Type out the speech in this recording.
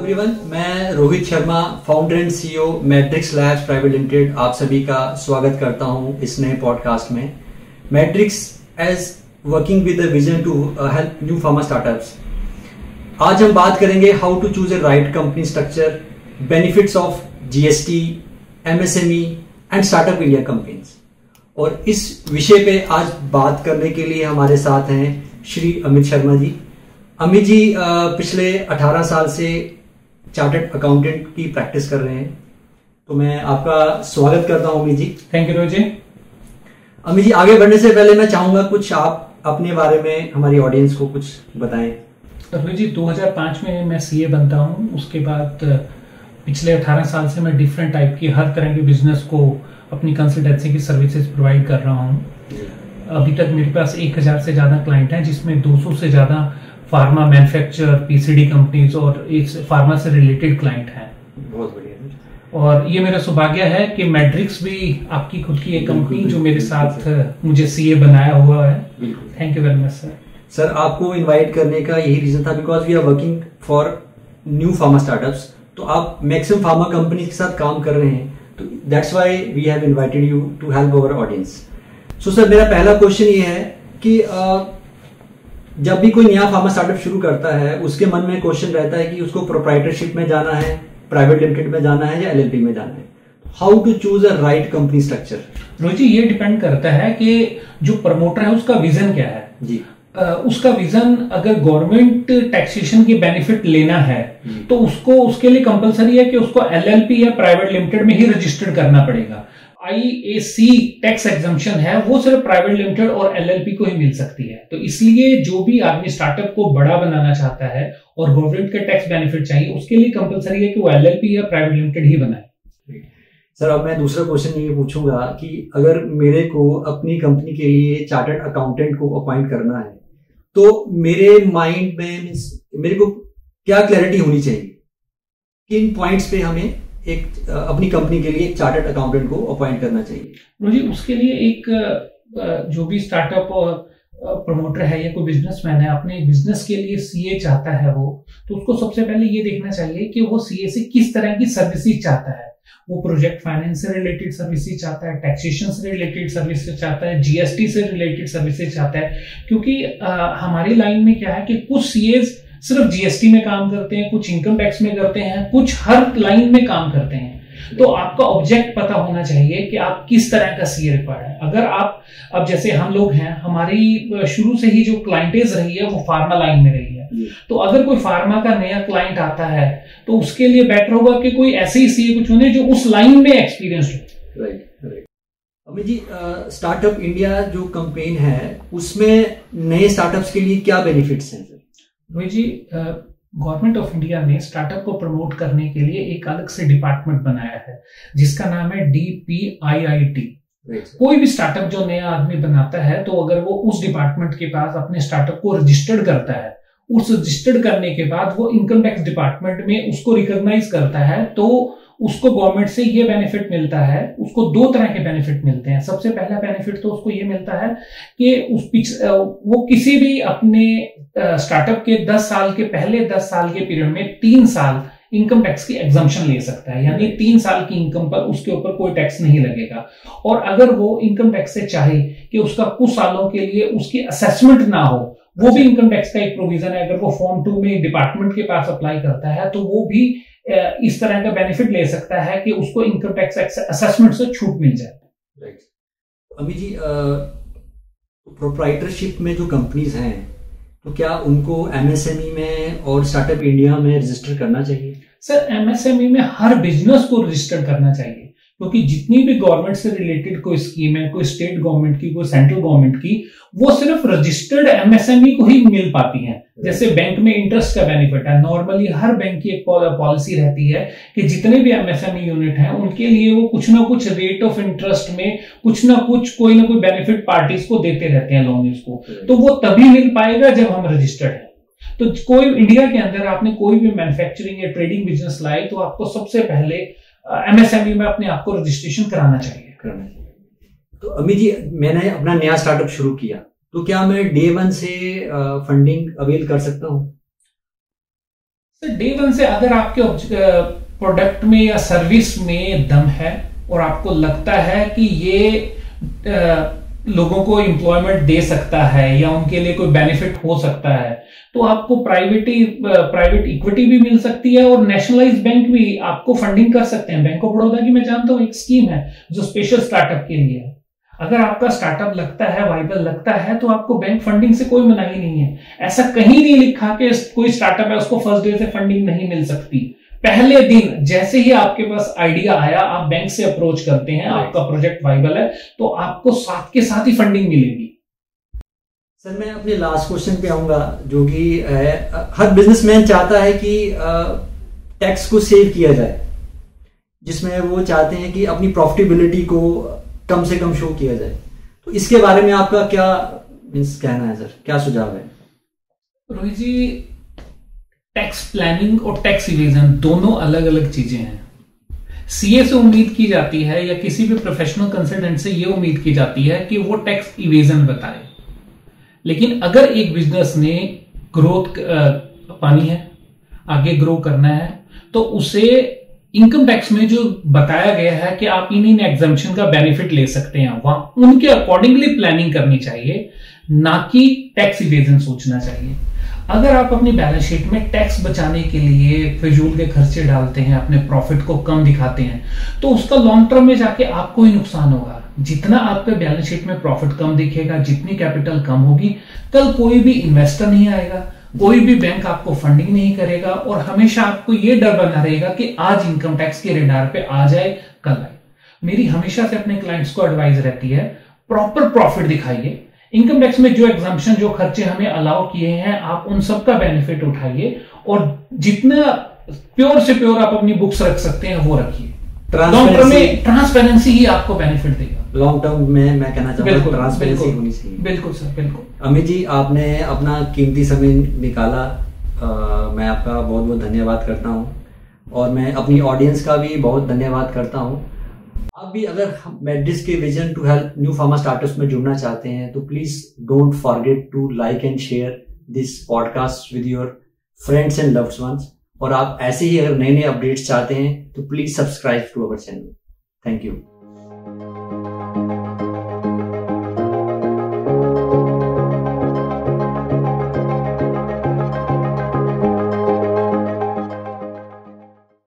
Everyone, मैं Rohit Sharma, founder and CEO matrix labs private limited, आप सभी का स्वागत करता हूं इस नए पॉडकास्ट में। Matrix is working with the vision to help new pharma startups. आज हम बात करेंगे how to choose a right company structure, benefits of GST, MSME and startup India companies. और इस विषय पे आज बात करने के लिए हमारे साथ हैं श्री अमित शर्मा जी। अमित जी पिछले 18 साल से चार्टर्ड अकाउंटेंट की प्रैक्टिस कर रहे हैं, तो मैं आपका स्वागत करता हूं अमित जी। थैंक यू रोहित जी। अमित जी, आगे बढ़ने से पहले मैं चाहूंगा कुछ आप अपने बारे में हमारी ऑडियंस को कुछ बताएं। रोहित जी, 2005 में मैं सीए बनता हूं। उसके बाद पिछले 18 साल से मैं डिफरेंट टाइप की हर तरह के बिजनेस को अपनी कंसल्टेंसी की सर्विसेज प्रोवाइड कर रहा हूं। अभी तक मेरे पास 1000 से ज्यादा क्लाइंट हैं, जिसमें 200 से ज्यादा फार्मा मैन्युफैक्चरर, पीसीडी कंपनीज और एक फार्मा से रिलेटेड क्लाइंट हैं। बहुत बढ़िया। और ये मेरा सौभाग्य है कि मैट्रिक्स भी आपकी खुद की एक कंपनी जो मेरे साथ मुझे सीए बनाया हुआ है। Thank you very much sir. Sir, आपको इनवाइट करने का यही रीजन था because we are working for new pharma startups. तो आप मैक्सिमम फार्मा कंपनी के साथ काम कर रहे हैं, तो that's why we have invited you to help our audience. So sir, मेरा पहला क्वेश्चन ये है कि जब भी कोई नया फार्मा स्टार्टअप शुरू करता है, उसके मन में क्वेश्चन रहता है कि उसको प्रोप्राइटरशिप में जाना है, प्राइवेट लिमिटेड में जाना है या एलएलपी में जाना है। How to choose a right company structure? Rohit ji, ये डिपेंड करता है कि जो प्रमोटर है उसका विजन क्या है जी। उसका विजन अगर गवर्नमेंट टैक्सेशन की बेनिफिट लेना है तो उसको उसके लिए कंपलसरी है कि उसको एलएलपी या प्राइवेट लिमिटेड में ही रजिस्टर्ड करना पड़ेगा। आईएसी टैक्स एग्जम्पशन है वो सिर्फ प्राइवेट लिमिटेड और एलएलपी को ही मिल सकती है। तो इसलिए जो भी आदमी स्टार्टअप को बड़ा बनाना चाहता है और गवर्नमेंट के टैक्स बेनिफिट चाहिए, उसके लिए कंपलसरी है कि वो एलएलपी या प्राइवेट लिमिटेड ही बनाए। सर, अब मैं दूसरा क्वेश्चन ये पूछूंगा कि अगर मेरे को अपनी कंपनी के लिए चार्टर्ड अकाउंटेंट को अपॉइंट करना है, तो मेरे माइंड में मेरे को क्या क्लैरिटी होनी चाहिए, किन पॉइंट्स पे हमें एक अपनी कंपनी के लिए एक चार्टर्ड अकाउंटेंट को अपॉइंट करना चाहिए? जी, उसके लिए एक जो भी स्टार्टअप और प्रमोटर है या कोई बिजनेसमैन है, अपने बिजनेस के लिए सीए चाहता है वो, तो उसको सबसे पहले ये देखना चाहिए कि वो सीए से किस तरह की सर्विसेज चाहता है। वो प्रोजेक्ट फाइनेंस से रिलेटेड सर्विसेज चाहता है, टैक्सेशन से रिलेटेड सर्विसेज चाहता है, जीएसटी से रिलेटेड सर्विसेज चाहता है। क्योंकि हमारी लाइन में क्या है कि कुछ सीएस सिर्फ जीएसटी में काम करते हैं, कुछ इनकम टैक्स में करते हैं, कुछ हर लाइन में काम करते हैं। तो आपका ऑब्जेक्ट पता होना चाहिए कि आप किस तरह का सीए रिक्वायर्ड है। अगर आप अब जैसे हम लोग हैं, हमारी शुरू से ही जो क्लाइंटेज रही है वो फार्मा लाइन में रही है। तो अगर कोई फार्मा का नया क्लाइंट आता है तो उसके लिए बेटर होगा कि कोई ऐसे ही सीए को चुने जो उस लाइन में एक्सपीरियंस हो। Right. Amit ji, startup India जो कैंपेन है उसमें नए स्टार्टअप्स के लिए क्या बेनिफिट्स हैं? रोहित जी, गवर्नमेंट ऑफ इंडिया ने स्टार्टअप को प्रमोट करने के लिए एक अलग से डिपार्टमेंट बनाया है जिसका नाम है DPIIT। कोई भी स्टार्टअप जो नया आदमी बनाता है, तो अगर वो उस डिपार्टमेंट के पास अपने स्टार्टअप को रजिस्टर्ड करता है, उस रजिस्टर्ड करने के बाद वो इनकम टैक्स डिपार्टमेंट में उसको रिकॉग्नाइज करता है, तो उसको गवर्नमेंट से ये बेनिफिट मिलता है। उसको दो तरह के बेनिफिट मिलते हैं। सबसे पहला बेनिफिट तो उसको ये मिलता है कि वो किसी भी अपने स्टार्टअप के 10 साल के पहले 10 साल के पीरियड में 3 साल इनकम टैक्स की एग्जम्पशन ले सकता है। यानी 3 साल की इनकम पर उसके ऊपर कोई टैक्स नहीं लगेगा। और अगर वो इनकम टैक्स से चाहे कि उसका कुछ सालों के लिए उसकी असेसमेंट ना हो, वो भी इनकम टैक्स का एक प्रोविजन है। अगर वो फॉर्म 2 में डिपार्टमेंट के पास अप्लाई करता है तो वो भी इस तरह का बेनिफिट ले सकता है कि उसको इनकम टैक्स असेसमेंट से छूट मिल जाए। राइट। अमित जी, प्रोप्राइटरशिप में जो कंपनीज हैं, तो क्या उनको एमएसएमई में और स्टार्टअप इंडिया में रजिस्टर करना चाहिए? सर, एमएसएमई में हर बिजनेस को रजिस्टर करना चाहिए, क्योंकि जितनी भी गवर्नमेंट से रिलेटेड कोई स्कीम है, कोई स्टेट गवर्नमेंट की, कोई सेंट्रल गवर्नमेंट की, वो सिर्फ रजिस्टर्ड एमएसएमई को ही मिल पाती हैं। जैसे बैंक में इंटरेस्ट का बेनिफिट है, नॉर्मली हर बैंक की एक पॉलिसी रहती है कि जितने भी एमएसएमई यूनिट हैं उनके लिए वो कुछ ना कुछ रेट ऑफ इंटरेस्ट में कुछ ना कोई बेनिफिट पार्टीज को देते रहते हैं, लोन को। तो वो तभी मिल पाएगा जब हम रजिस्टर्ड है। तो कोई इंडिया के अंदर आपने कोई भी मैन्युफैक्चरिंग या ट्रेडिंग बिजनेस लाए तो आपको सबसे पहले एमएसएमई में अपने आप को रजिस्ट्रेशन कराना चाहिए। तो अमित जी, मैंने अपना नया स्टार्टअप शुरू किया, तो क्या मैं डे 1 से फंडिंग अवेल कर सकता हूँ? डे वन से अगर आपके प्रोडक्ट में या सर्विस में दम है और आपको लगता है कि ये लोगों को एम्प्लॉयमेंट दे सकता है या उनके लिए कोई बेनिफिट हो सकता है, तो आपको प्राइवेट इक्विटी भी मिल सकती है और नेशनलाइज बैंक भी आपको फंडिंग कर सकते हैं। बैंक ऑफ बड़ौदा की मैं जानता हूं एक स्कीम है जो स्पेशल स्टार्टअप के लिए है। अगर आपका स्टार्टअप लगता है, वाइबल लगता है, तो आपको बैंक फंडिंग से कोई मनाही नहीं है। ऐसा कहीं नहीं लिखा कि कोई स्टार्टअप है उसको फर्स्ट डे से फंडिंग नहीं मिल सकती। पहले दिन जैसे ही आपके पास आइडिया आया, आप बैंक से अप्रोच करते हैं, आपका प्रोजेक्ट वाइबल है, तो आपको साथ के साथ ही फंडिंग मिलेगी। सर मैं अपने लास्ट क्वेश्चन पे आऊंगा, जो कि हर बिजनेसमैन चाहता है कि टैक्स को सेव किया जाए, जिसमें वो चाहते हैं कि अपनी प्रॉफिटेबिलिटी को कम से कम शो किया जाए। तो इसके बारे में आपका क्या कहना है सर, क्या सुझाव है? रोहित जी, टैक्स प्लानिंग और टैक्स इवेजन दोनों अलग अलग चीजें हैं। सीए से उम्मीद की जाती है या किसी भी प्रोफेशनल कंसल्टेंट से यह उम्मीद की जाती है कि वो टैक्स इवेजन बताए, लेकिन अगर एक बिजनेस ने ग्रोथ पानी है, आगे ग्रो करना है, तो उसे इनकम टैक्स में जो बताया गया है कि आप इन एग्जम्पशन का बेनिफिट ले सकते हैं, वहां उनके अकॉर्डिंगली प्लानिंग करनी चाहिए, ना कि टैक्स इवेजन सोचना चाहिए। अगर आप अपनी बैलेंस शीट में टैक्स बचाने के लिए फिजूल के खर्चे डालते हैं, अपने प्रॉफिट को कम दिखाते हैं, तो उसका लॉन्ग टर्म में जाके आपको ही नुकसान होगा। जितना आपके बैलेंस शीट में प्रॉफिट कम दिखेगा, जितनी कैपिटल कम होगी, कल कोई भी इन्वेस्टर नहीं आएगा, कोई भी बैंक आपको फंडिंग नहीं करेगा और हमेशा आपको यह डर बना रहेगा कि आज इनकम टैक्स के रेडार पे आ जाए, कल आए। मेरी हमेशा से अपने क्लाइंट्स को एडवाइस रहती है, प्रॉपर प्रॉफिट दिखाइए। इनकम टैक्स में जो एग्जाम्पशन, जो खर्चे हमें अलाउ किए हैं, आप उन सब का बेनिफिट उठाइए और जितना प्योर से प्योर आप अपनी बुक्स रख सकते हैं वो रखिए। लॉन्ग टर्म में ट्रांसपेरेंसी ही आपको बेनिफिट देगा। लॉन्ग टर्म में मैं कहना चाहूंगा ट्रांसपेरेंसी होनी चाहिए। बिल्कुल सर, बिल्कुल। अमित जी, आपने अपना कीमती समय निकाला, मैं आपका बहुत बहुत धन्यवाद करता हूं और मैं अपनी ऑडियंस का भी बहुत धन्यवाद करता हूं। आप भी अगर मैड्रिक्स के vision to help new pharma startups में जुड़ना चाहते हैं तो please don't forget to like and share this podcast with your friends and loved ones. और आप ऐसे ही अगर नए नए अपडेट्स चाहते हैं तो please subscribe to our channel. Thank you.